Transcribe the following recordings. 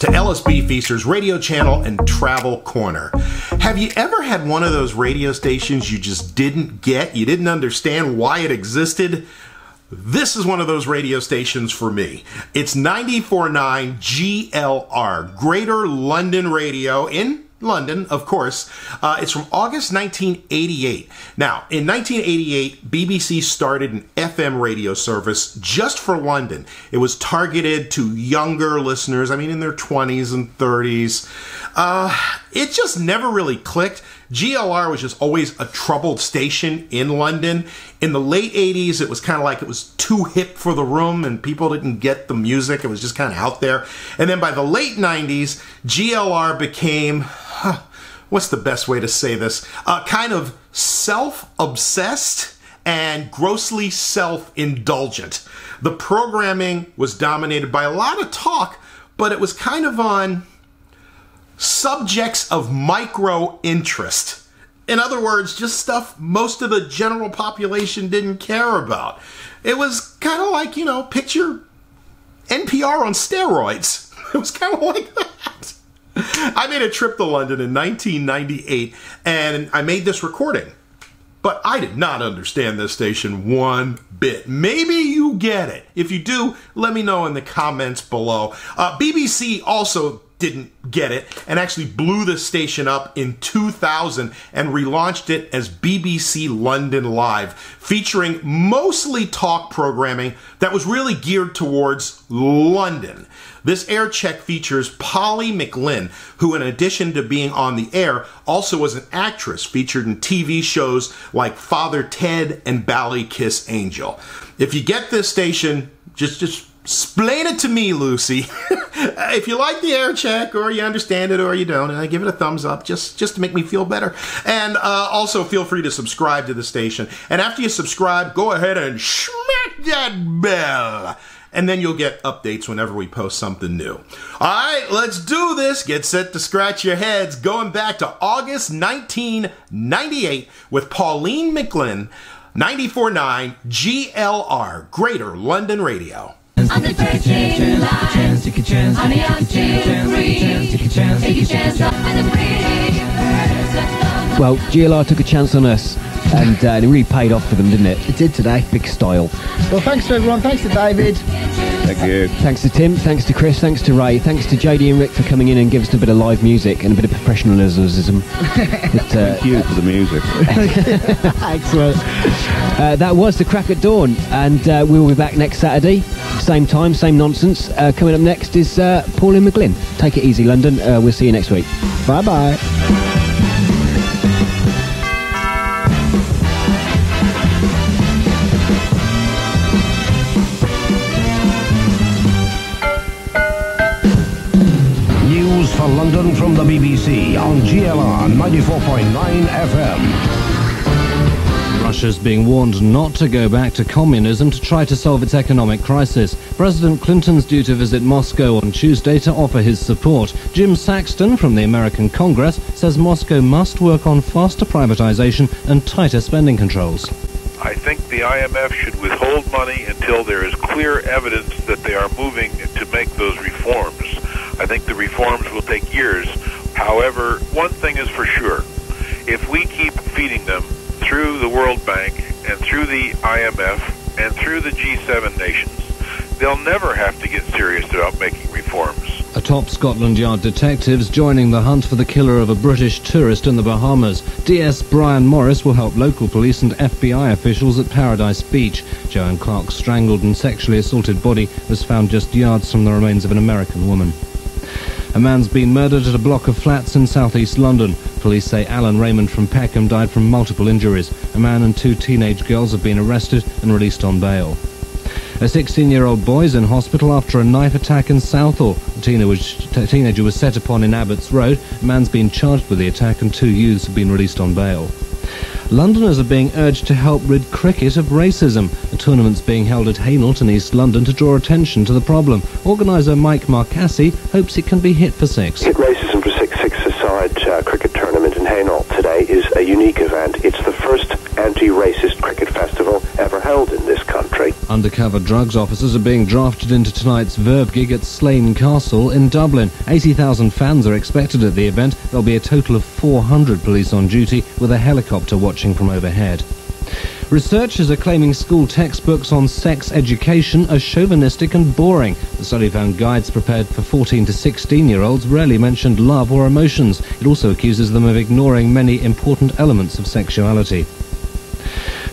to LSB Feasters, Radio Channel, and Travel Corner. Have you ever had one of those radio stations you just didn't get? You didn't understand why it existed? This is one of those radio stations for me. It's 94.9 GLR, Greater London Radio in London, of course. It's from August 1988. Now, in 1988, BBC started an FM radio service just for London. It was targeted to younger listeners, in their 20s and 30s. It just never really clicked. GLR was just always a troubled station in London. In the late 80s, it was kind of like it was too hip for the room and people didn't get the music. It was just kind of out there. And then by the late 90s, GLR became, what's the best way to say this? Kind of self-obsessed and grossly self-indulgent. The programming was dominated by a lot of talk, but it was kind of on subjects of micro interest. In other words, just stuff most of the general population didn't care about. It was kind of like, picture NPR on steroids. It was kind of like that. I made a trip to London in 1998 and I made this recording. But I did not understand this station one bit. Maybe you get it. If you do, let me know in the comments below. BBC also didn't get it and actually blew the station up in 2000 and relaunched it as BBC London Live, featuring mostly talk programming that was really geared towards London. This air check features Pauline McLynn, who in addition to being on the air, also was an actress featured in TV shows like Father Ted and Ballykiss Angel. If you get this station, just explain it to me, Lucy. If you like the air check, or you understand it, or you don't, give it a thumbs up, just to make me feel better. And also feel free to subscribe to the station. And after you subscribe, go ahead and smack that bell. And then you'll get updates whenever we post something new. All right, let's do this. Get set to scratch your heads. Going back to August 1998 with Pauline McLynn, 94.9 GLR, Greater London Radio. On the virgin line, take a chance, on the free, take a chance on the free. Well, GLR took a chance on us, and it really paid off for them, didn't it? It did today. Big style. Well, thanks to everyone. Thanks to David. Thank you. Thanks to Tim. Thanks to Chris. Thanks to Ray. Thanks to JD and Rick for coming in and giving us a bit of live music and a bit of professionalism. Thank you for the music. Excellent. That was The Crack at Dawn, and we'll be back next Saturday. Same time, same nonsense. Coming up next is Pauline McLynn. Take it easy, London. We'll see you next week. Bye-bye. News for London from the BBC on GLR 94.9 FM. Russia's being warned not to go back to communism to try to solve its economic crisis. President Clinton's due to visit Moscow on Tuesday to offer his support. Jim Saxton from the American Congress says Moscow must work on faster privatization and tighter spending controls. I think the IMF should withhold money until there is clear evidence that they are moving to make those reforms. I think the reforms will take years. However, one thing is for sure. If we keep feeding them through the World Bank and through the IMF and through the G7 nations, they'll never have to get serious about making reforms. A top Scotland Yard detective's joining the hunt for the killer of a British tourist in the Bahamas. DS Brian Morris will help local police and FBI officials at Paradise Beach. Joanne Clark's strangled and sexually assaulted body was found just yards from the remains of an American woman. A man's been murdered at a block of flats in southeast London. Police say Alan Raymond from Peckham died from multiple injuries. A man and two teenage girls have been arrested and released on bail. A 16-year-old boy is in hospital after a knife attack in Southall. A teenager was set upon in Abbots Road. A man's been charged with the attack and two youths have been released on bail. Londoners are being urged to help rid cricket of racism. A tournament's being held at Hainault in East London to draw attention to the problem. Organiser Mike Marcassi hopes it can be hit for six. Hit Racism for Six-a-side cricket tournament in Hainault today is a unique event. It's the first anti-racist cricket festival ever held in this country. Undercover drugs officers are being drafted into tonight's Verve gig at Slane Castle in Dublin. 80,000 fans are expected at the event. There'll be a total of 400 police on duty, with a helicopter watching from overhead. Researchers are claiming school textbooks on sex education are chauvinistic and boring. The study found guides prepared for 14 to 16-year-olds rarely mentioned love or emotions. It also accuses them of ignoring many important elements of sexuality.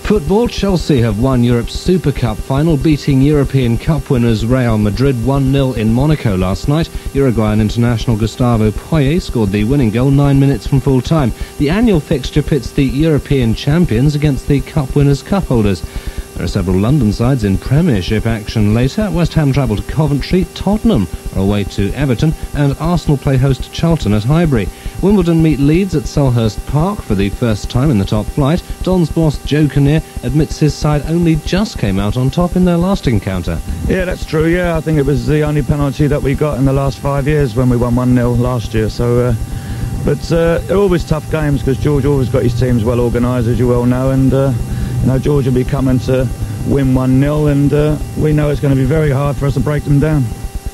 Football, Chelsea have won Europe's Super Cup final, beating European Cup winners Real Madrid 1-0 in Monaco last night. Uruguayan international Gustavo Poyet scored the winning goal 9 minutes from full time. The annual fixture pits the European champions against the Cup winners' cup holders. There are several London sides in Premiership action later. West Ham travel to Coventry, Tottenham are away to Everton, and Arsenal play host to Charlton at Highbury. Wimbledon meet Leeds at Selhurst Park for the first time in the top flight. Don's boss Joe Kinnear admits his side only just came out on top in their last encounter. Yeah, that's true. Yeah, I think it was the only penalty that we got in the last 5 years when we won 1-0 last year. So, but they're always tough games because George always got his teams well organised, as you well know, and you know, George will be coming to win 1-0, and we know it's going to be very hard for us to break them down.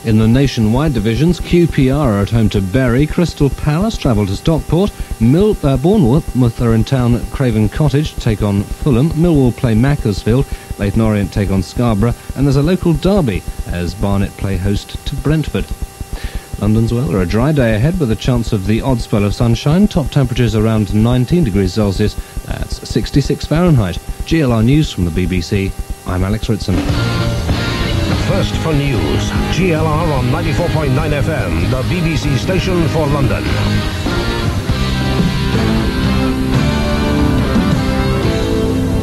In the nationwide divisions, QPR are at home to Bury, Crystal Palace travel to Stockport, Bournemouth are in town at Craven Cottage to take on Fulham, Millwall play Macclesfield, Leyton Orient take on Scarborough, and there's a local derby as Barnet play host to Brentford. London's weather, a dry day ahead with a chance of the odd spell of sunshine, top temperatures around 19 degrees Celsius, that's 66 Fahrenheit. GLR News from the BBC, I'm Alex Ritson. First for news, GLR on 94.9 FM, the BBC station for London.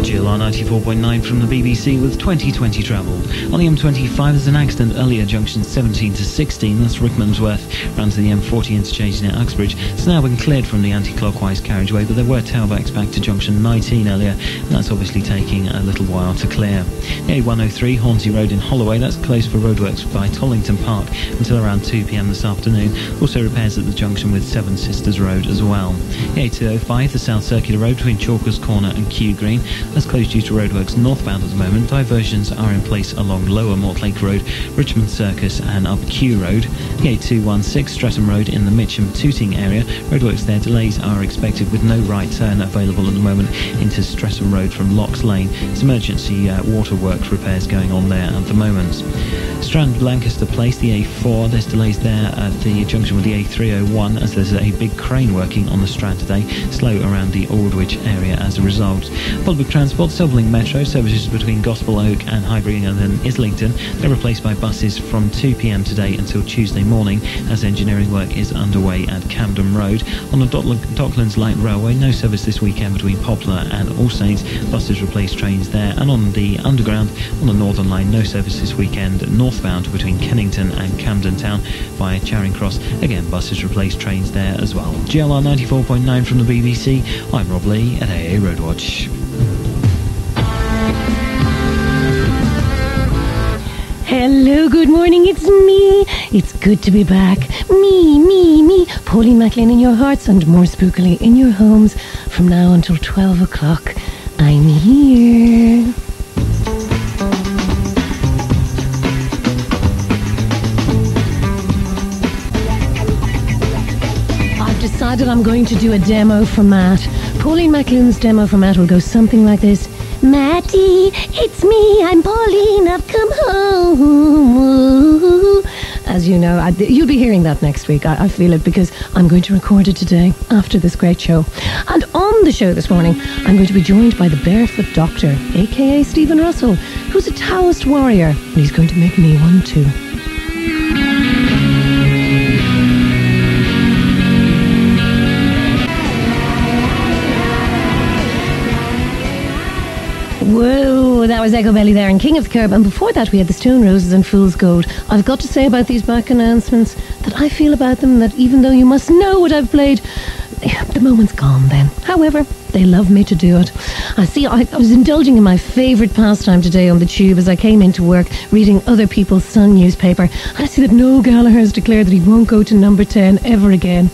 GLR 94.9 from the BBC with 2020 travel. On the M25 there's an accident earlier, junction 17 to 16, that's Rickmansworth, round to the M40 interchange near Uxbridge. It's now been cleared from the anti-clockwise carriageway, but there were tailbacks back to junction 19 earlier, and that's obviously taking a little while to clear. The A103 Hornsey Road in Holloway, that's closed for roadworks by Tollington Park until around 2 p.m. this afternoon. Also repairs at the junction with Seven Sisters Road as well. The A205, the South Circular Road between Chalkers Corner and Kew Green, that's closed due to roadworks northbound at the moment. Diversions are in place along Lower Mortlake Road, Richmond Circus and up Kew Road. The A216 Streatham Road in the Mitcham Tooting area, roadworks there, delays are expected with no right turn available at the moment into Streatham Road from Locks Lane. It's emergency waterworks repairs going on there at the moment. Strand Lancaster Place, the A4, there's delays there at the junction with the A301 as there's a big crane working on the Strand today, slow around the Aldwych area as a result. Public transport, Silverlink Metro, services between Gospel Oak and Highbury and then Islington, they're replaced by buses from 2 p.m. today until Tuesday morning as engineering work is underway at Camden Road. On the Docklands Light Railway, no service this weekend between Poplar and All Saints, buses replace trains there. And on the Underground, on the Northern Line, no service this weekend northbound between Kennington and Camden Town via Charing Cross. Again, buses replace trains there as well. GLR 94.9 from the BBC, I'm Rob Lee at AA Roadwatch. Hello, good morning, it's me. It's good to be back. Me. Pauline McLynn in your hearts and more spookily in your homes from now until 12 o'clock. I'm here. I've decided I'm going to do a demo for Matt. Pauline McLynn's demo for Matt will go something like this. Matty, it's me, I'm Pauline, I've come home. As you know, you'll be hearing that next week. I feel it because I'm going to record it today after this great show. And on the show this morning, I'm going to be joined by the Barefoot Doctor, aka Stephen Russell, who's a Taoist warrior, and he's going to make me one too. Whoa, that was Echo Belly there and King of the Curb, and before that we had the Stone Roses and Fool's Gold. I've got to say about these back announcements that I feel about them that even though you must know what I've played, the moment's gone then. However, they love me to do it. I was indulging in my favourite pastime today on the tube as I came into work reading other people's Sun newspaper, and I see that Noel Gallagher has declared that he won't go to number 10 ever again.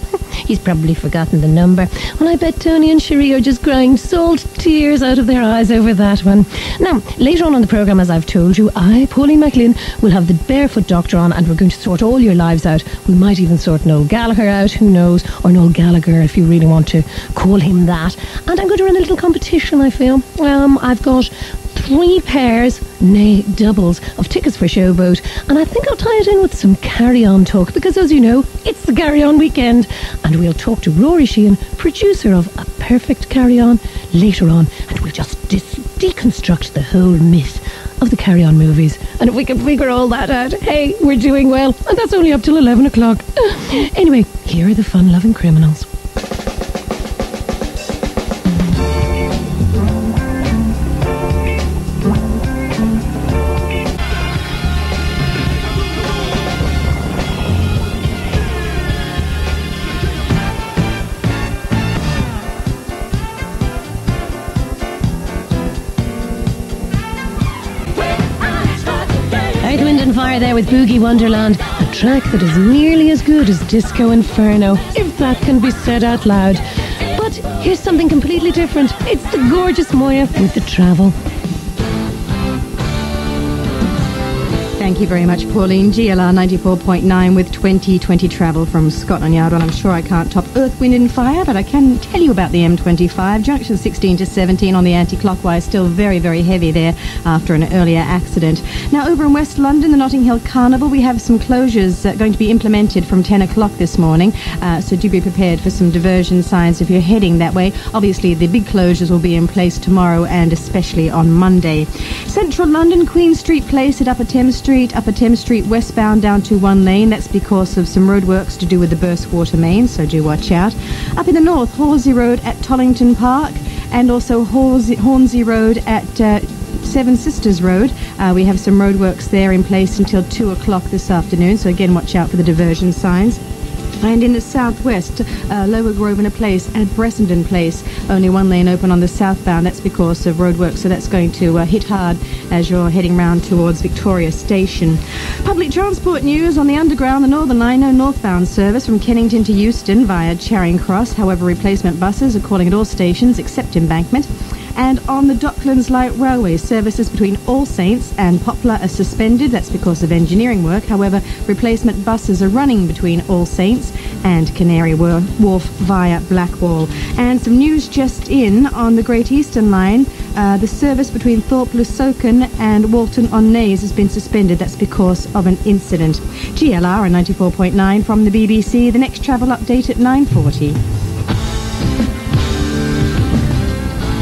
He's probably forgotten the number. Well, I bet Tony and Cherie are just crying salt tears out of their eyes over that one. Now, later on in the programme, as I've told you, I, Pauline McLynn, will have the Barefoot Doctor on, and we're going to sort all your lives out. We might even sort Noel Gallagher out, who knows, or Noel Gallagher if you really want to call him that. And I'm going to run a little competition, I feel. I've got 3 pairs, nay, doubles, of tickets for Showboat, and I think I'll tie it in with some carry-on talk, because as you know, it's the carry-on weekend, and we'll talk to Rory Sheehan, producer of A Perfect Carry-On, later on, and we'll just deconstruct the whole myth of the carry-on movies. And if we can figure all that out, hey, we're doing well, and that's only up till 11 o'clock. Anyway, here are the fun-loving criminals. Fire there with Boogie Wonderland, a track that is nearly as good as Disco Inferno, if that can be said out loud. But here's something completely different. It's the gorgeous Moya with The Travel. Thank you very much, Pauline. GLR 94.9 with 2020 travel from Scotland Yard. Well, I'm sure I can't top Earth, Wind and Fire, but I can tell you about the M25. Junction 16 to 17 on the anti-clockwise, still very, very heavy there after an earlier accident. Now, over in West London, the Notting Hill Carnival, we have some closures going to be implemented from 10 o'clock this morning, so do be prepared for some diversion signs if you're heading that way. Obviously, the big closures will be in place tomorrow and especially on Monday. Central London, Queen Street Place at Upper Thames Street westbound down to 1 lane. That's because of some roadworks to do with the burst water main, so do watch out. Up in the north, Hornsey Road at Tollington Park, and also Hornsey Road at Seven Sisters Road. We have some roadworks there in place until 2 o'clock this afternoon, so again watch out for the diversion signs. And in the southwest, Lower Grosvenor Place at Bressenden Place, only 1 lane open on the southbound. That's because of roadwork, so that's going to hit hard as you're heading round towards Victoria Station. Public transport news on the Underground, the Northern Line, no northbound service from Kennington to Euston via Charing Cross. However, replacement buses are calling at all stations except Embankment. And on the Docklands Light Railway, services between All Saints and Poplar are suspended. That's because of engineering work. However, replacement buses are running between All Saints and Canary Wharf via Blackwall. And some news just in on the Great Eastern Line. The service between Thorpe Lusoken and Walton-on-Naze has been suspended. That's because of an incident. GLR on 94.9 from the BBC. The next travel update at 9:40.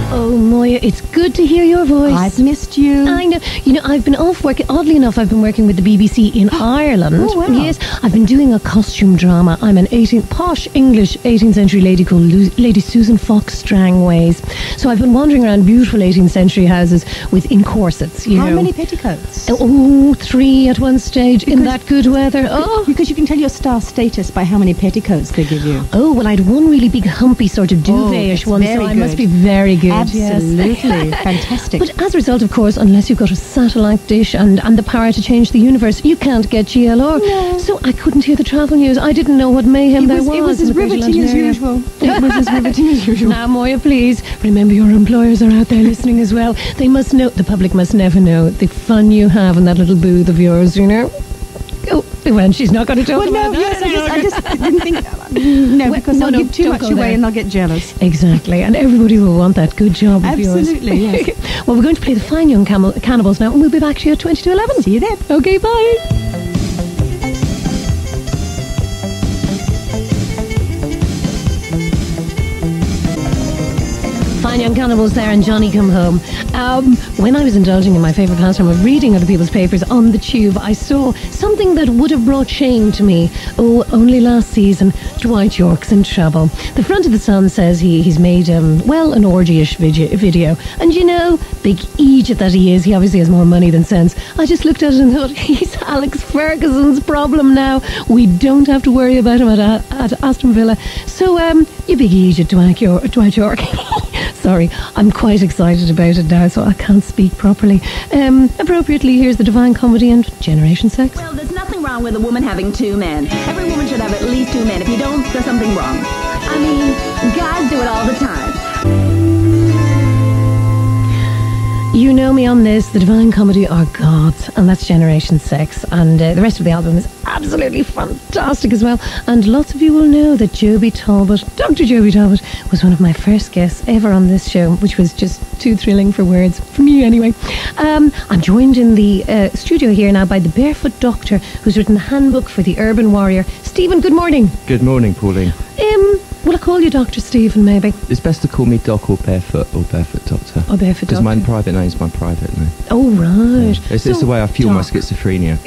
Oh, Moya, it's good to hear your voice. I've missed you. I know. You know, I've been off working. Oddly enough, I've been working with the BBC in Ireland. Oh, wow. Yes, I've been doing a costume drama. I'm an posh English 18th century lady called Lady Susan Fox Strangways. So I've been wandering around beautiful 18th century houses in corsets, you know. How many petticoats? Oh, 3 at one stage in that good weather. Oh, because you can tell your star status by how many petticoats they give you. Oh, well, I had one really big humpy sort of duvet-ish one, so I must be very good. Absolutely. Fantastic. But as a result, of course, unless you've got a satellite dish and the power to change the universe, you can't get GLR. No. So I couldn't hear the travel news. I didn't know what mayhem there was. It was as riveting as usual. It was as riveting as usual. Now, Moya, please, remember your employers are out there listening as well. They must know, the public must never know the fun you have in that little booth of yours, you know. Oh, when she's not going to talk about that. Yes, I just didn't think... No, because I'll give too much away and I'll get jealous. Exactly, and everybody will want that good job of yours. Absolutely, yes. Well, we're going to play the Fine Young Cannibals now, and we'll be back to you at 20 to 11. See you then. Okay, bye. Fine Young Cannibals there and Johnny Come Home. When I was indulging in my favourite pastime of reading other people's papers on the tube, I saw something that would have brought shame to me. Oh, only last season, Dwight York's in trouble. The front of the Sun says he's made, an orgy-ish video. And you know, big Egypt that he is, he obviously has more money than sense. I just looked at it and thought, he's Alex Ferguson's problem now. We don't have to worry about him at Aston Villa. So, you big Egypt, Dwight York. Sorry, I'm quite excited about it now, so I can't speak properly. Appropriately, here's the Divine Comedy and Generation Sex. Well, there's nothing wrong wrong with a woman having 2 men. Every woman should have at least 2 men. If you don't, there's something wrong. I mean, guys do it all the time. You know me on this, the Divine Comedy are gods, and that's Generation Sex, and the rest of the album is absolutely fantastic as well. And lots of you will know that Joby Talbot, Dr. Joby Talbot, was one of my first guests ever on this show, which was just too thrilling for words, for me anyway. I'm joined in the studio here now by the Barefoot Doctor, who's written the Handbook for the Urban Warrior. Stephen, good morning. Good morning, Pauline. Will I call you Dr. Stephen, maybe? It's best to call me Doc or Barefoot Doctor. Or Barefoot Doctor. Because my private name's my private name. Oh, right. Yeah. It's the way I fuel my schizophrenia.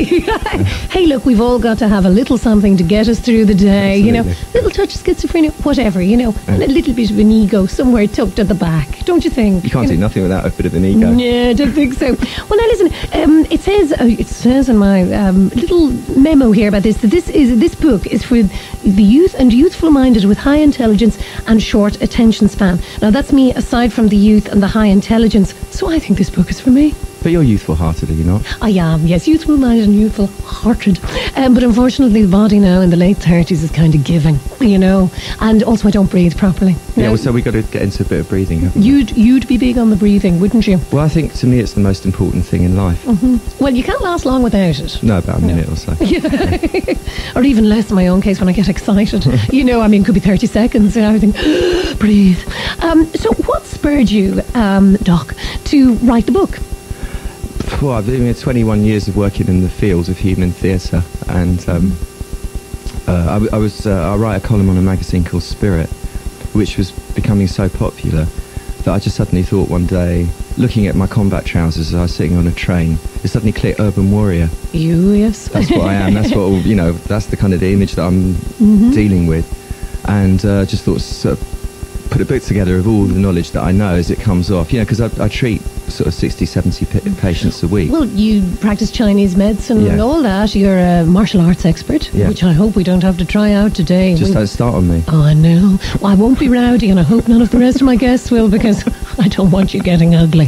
Hey, look, we've all got to have a little something to get us through the day. Absolutely. You know, little touch of schizophrenia, whatever, you know, and a little bit of an ego somewhere tucked at the back, don't you think? You can't do nothing without a bit of an ego. Yeah, I don't think so. Well, now listen, it says in my little memo here about this that this book is for the youth and youthful-minded with high intelligence and short attention span. Now, that's me aside from the youth and the high intelligence, so I think this book is for me. But you're youthful-hearted, are you not? I am, yes, youthful-minded and youthful-hearted. But unfortunately, the body now in the late 30s is kind of giving, you know. And also, I don't breathe properly. Yeah, well, so we've got to get into a bit of breathing, haven't we? You'd be big on the breathing, wouldn't you? Well, I think, to me, it's the most important thing in life. Mm-hmm. Well, you can't last long without it. No, about a minute or so. Yeah. Or even less in my own case when I get excited. You know, I mean, it could be 30 seconds and everything. Breathe. So what spurred you, Doc, to write the book? Well, I've been 21 years of working in the field of human theatre, and I write a column on a magazine called Spirit, which was becoming so popular that I just suddenly thought one day, looking at my combat trousers as I was sitting on a train, it suddenly clicked: Urban Warrior. Yes. That's what I am. That's what, you know, that's the kind of the image that I'm dealing with, and just thought, sort of put a book together of all the knowledge that I know as it comes off, you know, because I treat sort of 60, 70 patients a week. Well, you practice Chinese medicine and all that. You're a martial arts expert, which I hope we don't have to try out today. Just don't start on me. Oh, I know. Well, I won't be rowdy, and I hope none of the rest of my guests will, because I don't want you getting ugly.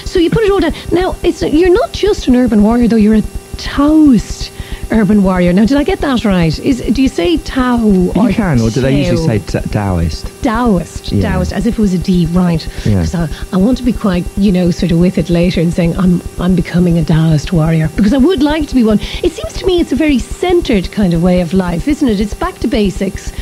So you put it all down. Now, you're not just an urban warrior, though. You're a Taoist urban warrior. Now, did I get that right? Do you say Tao or You can, or do they usually say Taoist? Taoist, Yeah. Taoist, as if it was a D, right? Yeah. Because I want to be quite, you know, sort of with it later and saying I'm becoming a Taoist warrior, because I would like to be one. It seems to me it's a very centred kind of way of life, isn't it? It's back to basics.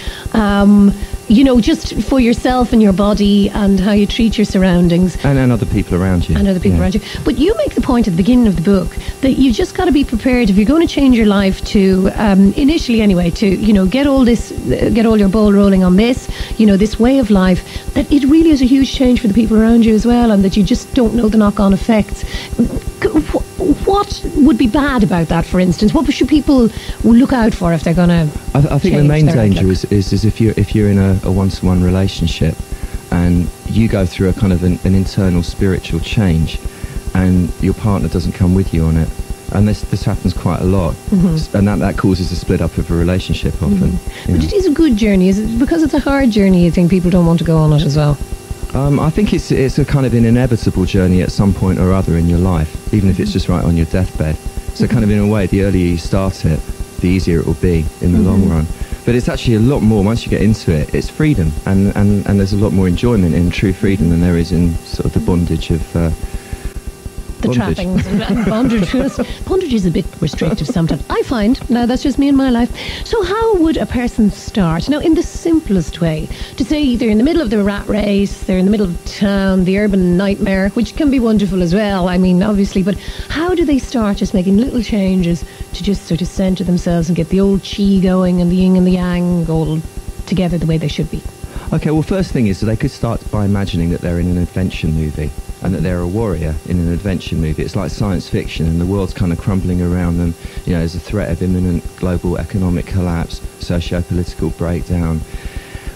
You know, just for yourself and your body and how you treat your surroundings. And other people around you. And other people around you. But you make the point at the beginning of the book that you've just got to be prepared, if you're going to change your life, to, initially anyway, to, you know, get all your ball rolling on this, you know, this way of life, that it really is a huge change for the people around you as well, and that you just don't know the knock-on effects. What would be bad about that, for instance? What should people look out for if they're going to I think the main danger is if you're in a one-to-one relationship and you go through a kind of an internal spiritual change and your partner doesn't come with you on it. And this happens quite a lot, and that causes a split up of a relationship often. But it is a good journey. Is it because it's a hard journey you think people don't want to go on it as well? I think it's a kind of an inevitable journey at some point or other in your life, even if it's just right on your deathbed. So kind of in a way, the earlier you start it, the easier it will be in the long run. But it's actually a lot more, once you get into it, it's freedom, and there's a lot more enjoyment in true freedom than there is in sort of the bondage of the trappings and bondage. Bondage is a bit restrictive sometimes, I find. Now, that's just me and my life. So how would a person start? Now, in the simplest way, to say they're in the middle of the rat race, they're in the middle of town, the urban nightmare, which can be wonderful as well, I mean, obviously, but how do they start just making little changes to just sort of centre themselves and get the old chi going and the yin and the yang all together the way they should be? Okay, well, first thing is that they could start by imagining that they're in an adventure movie and that they're a warrior in an adventure movie. It's like science fiction and the world's kind of crumbling around them. You know, there's a threat of imminent global economic collapse, socio-political breakdown,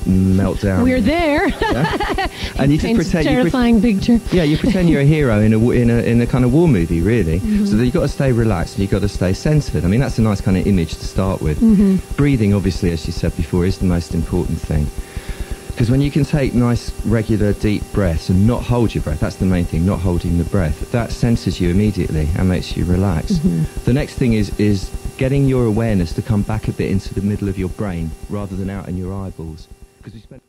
meltdown. We're there. Yeah? And you just pretend terrifying picture. Yeah, you pretend you're a hero in a kind of war movie, really. So that you've got to stay relaxed and you've got to stay centered. I mean, that's a nice kind of image to start with. Breathing, obviously, as you said before, is the most important thing. Because when you can take nice, regular, deep breaths and not hold your breath, that's the main thing, not holding the breath, that centers you immediately and makes you relax. The next thing is getting your awareness to come back a bit into the middle of your brain rather than out in your eyeballs. Because we spend